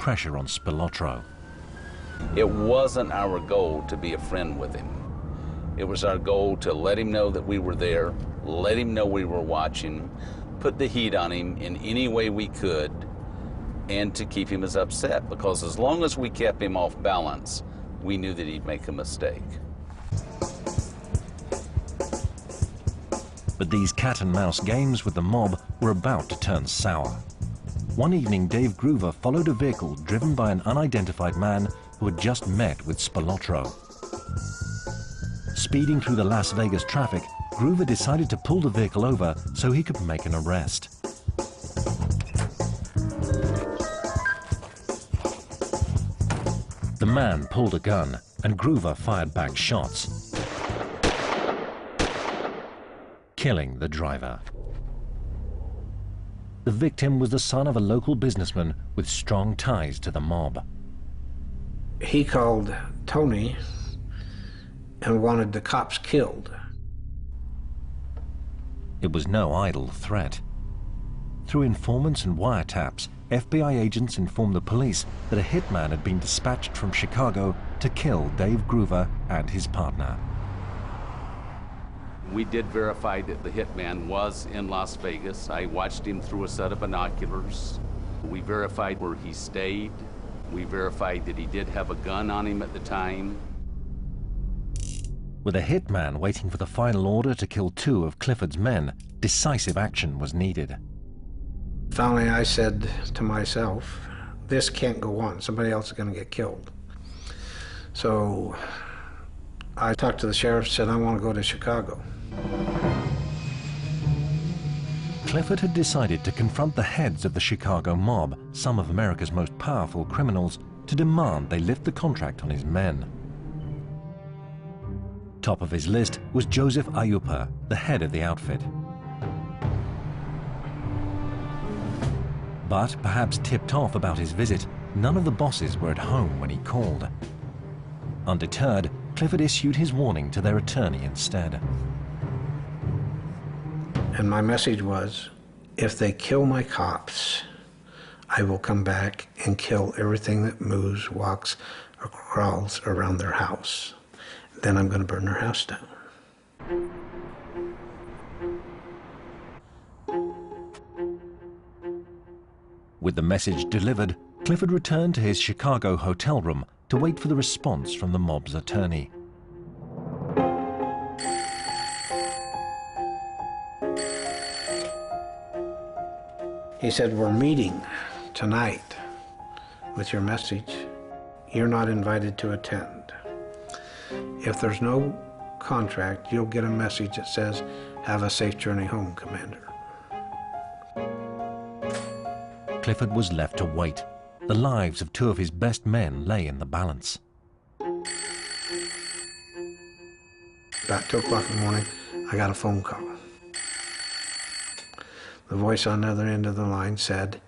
pressure on Spilotro. It wasn't our goal to be a friend with him. It was our goal to let him know that we were there, let him know we were watching, put the heat on him in any way we could, and to keep him as upset, because as long as we kept him off balance, we knew that he'd make a mistake. But these cat-and-mouse games with the mob were about to turn sour. One evening, Dave Groover followed a vehicle driven by an unidentified man who had just met with Spilotro. Speeding through the Las Vegas traffic, Groover decided to pull the vehicle over so he could make an arrest. The man pulled a gun, and Groover fired back shots, killing the driver. The victim was the son of a local businessman with strong ties to the mob. He called Tony and wanted the cops killed. It was no idle threat. Through informants and wiretaps, FBI agents informed the police that a hitman had been dispatched from Chicago to kill Dave Groover and his partner. We did verify that the hitman was in Las Vegas. I watched him through a set of binoculars. We verified where he stayed. We verified that he did have a gun on him at the time. With a hitman waiting for the final order to kill 2 of Clifford's men, decisive action was needed. Finally, I said to myself, this can't go on. Somebody else is going to get killed. So I talked to the sheriff, said, I want to go to Chicago. Clifford had decided to confront the heads of the Chicago mob, some of America's most powerful criminals, to demand they lift the contract on his men. Top of his list was Joseph Ayupa, the head of the outfit. But perhaps tipped off about his visit, none of the bosses were at home when he called. Undeterred, Clifford issued his warning to their attorney instead. And my message was, if they kill my cops, I will come back and kill everything that moves, walks, or crawls around their house. Then I'm going to burn their house down. With the message delivered, Clifford returned to his Chicago hotel room to wait for the response from the mob's attorney. He said, we're meeting tonight with your message. You're not invited to attend. If there's no contract, you'll get a message that says, have a safe journey home, Commander. Clifford was left to wait. The lives of 2 of his best men lay in the balance. About 2 o'clock in the morning, I got a phone call. The voice on the other end of the line said,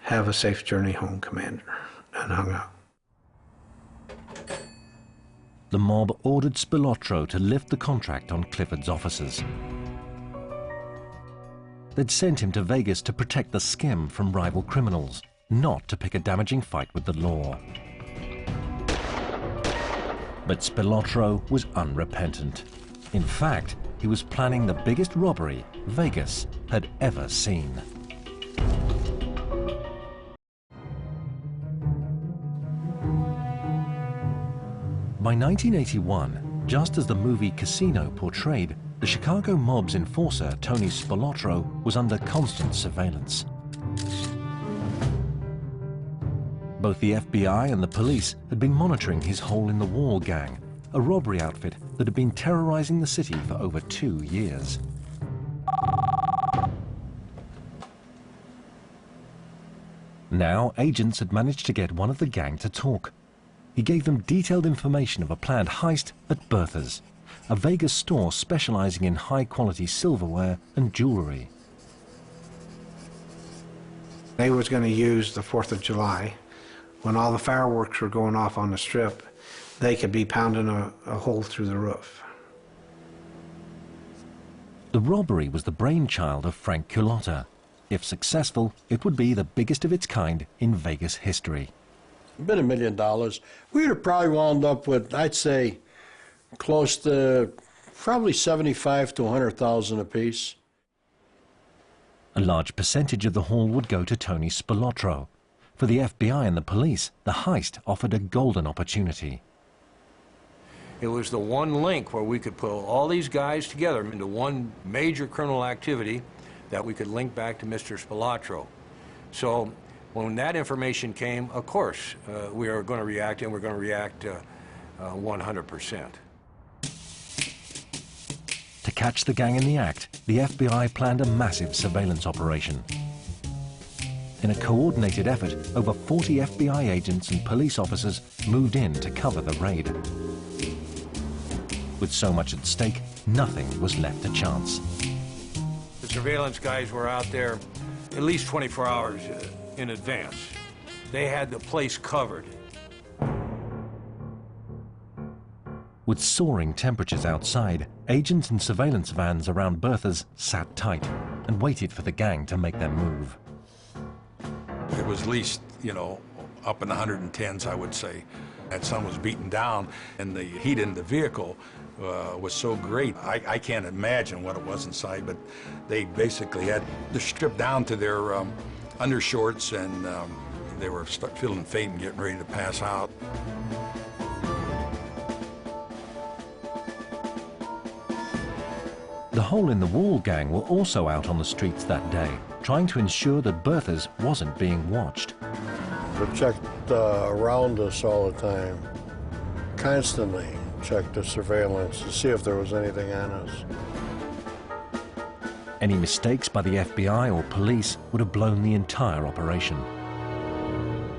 have a safe journey home, Commander, and hung up. The mob ordered Spilotro to lift the contract on Clifford's officers. They'd sent him to Vegas to protect the skim from rival criminals, not to pick a damaging fight with the law. But Spilotro was unrepentant. In fact, he was planning the biggest robbery Vegas had ever seen. By 1981, just as the movie Casino portrayed, the Chicago mob's enforcer, Tony Spilotro, was under constant surveillance. Both the FBI and the police had been monitoring his hole-in-the-wall gang, a robbery outfit that had been terrorizing the city for over 2 years. Now, agents had managed to get one of the gang to talk. He gave them detailed information of a planned heist at Bertha's, a Vegas store specializing in high-quality silverware and jewelry. They was going to use the 4th of July, when all the fireworks were going off on the strip, they could be pounding a hole through the roof. The robbery was the brainchild of Frank Culotta. If successful, it would be the biggest of its kind in Vegas history. Been $1 million. We'd have probably wound up with, I'd say, close to probably 75 to 100,000 apiece. A large percentage of the haul would go to Tony Spilotro. For the FBI and the police, the heist offered a golden opportunity. It was the one link where we could put all these guys together into one major criminal activity that we could link back to Mr. Spilotro. So when that information came, of course, we are going to react, and we're going to react 100%. To catch the gang in the act, the FBI planned a massive surveillance operation. In a coordinated effort, over 40 FBI agents and police officers moved in to cover the raid. With so much at stake, nothing was left to chance. The surveillance guys were out there at least 24 hours in advance. They had the place covered. With soaring temperatures outside, agents and surveillance vans around Bertha's sat tight and waited for the gang to make their move. It was at least, up in the 110s, I would say. That sun was beaten down, and the heat in the vehicle was so great. I can't imagine what it was inside, but they basically had to strip down to their undershorts, and they were feeling faint and getting ready to pass out. The hole-in-the-wall gang were also out on the streets that day, trying to ensure that Bertha's wasn't being watched. We checked around us all the time, constantly checked the surveillance to see if there was anything on us. Any mistakes by the FBI or police would have blown the entire operation.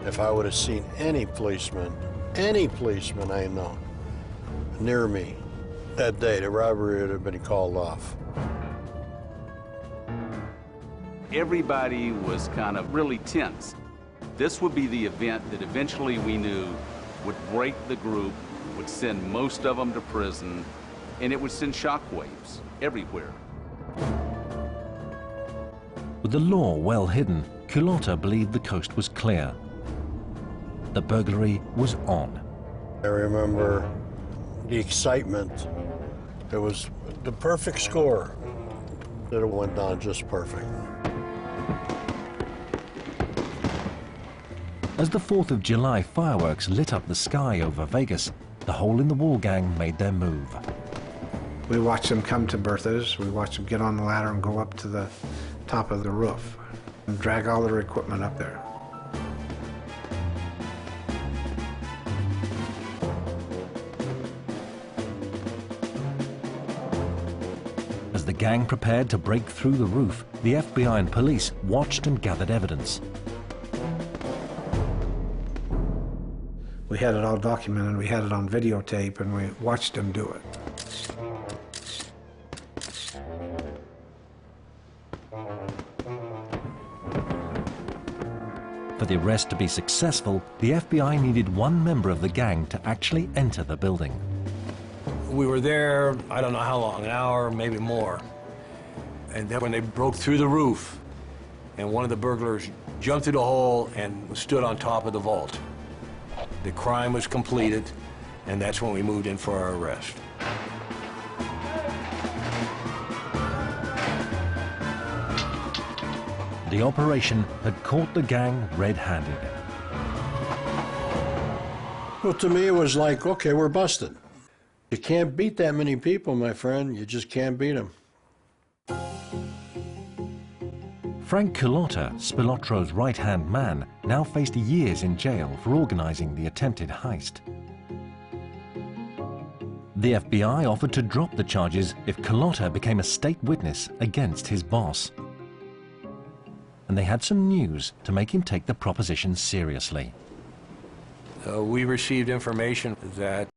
If I would have seen any policeman I know, near me that day, the robbery would have been called off. Everybody was kind of really tense. This would be the event that eventually we knew would break the group, would send most of them to prison, and it would send shockwaves everywhere. With the law well hidden, Culotta believed the coast was clear. The burglary was on. I remember the excitement. It was the perfect score. That it went down just perfect. As the 4th of July fireworks lit up the sky over Vegas, the hole-in-the-wall gang made their move. We watched them come to Bertha's. We watched them get on the ladder and go up to the top of the roof and drag all their equipment up there. As the gang prepared to break through the roof, the FBI and police watched and gathered evidence. We had it all documented, we had it on videotape, and we watched them do it. For the arrest to be successful, the FBI needed one member of the gang to actually enter the building. We were there, I don't know how long, an hour, maybe more. And then when they broke through the roof, and one of the burglars jumped through the hole and stood on top of the vault. The crime was completed, and that's when we moved in for our arrest. The operation had caught the gang red-handed. Well, to me, it was like, okay, we're busted. You can't beat that many people, my friend. You just can't beat them. Frank Culotta, Spilotro's right-hand man, now faced years in jail for organizing the attempted heist. The FBI offered to drop the charges if Culotta became a state witness against his boss. And they had some news to make him take the proposition seriously. We received information that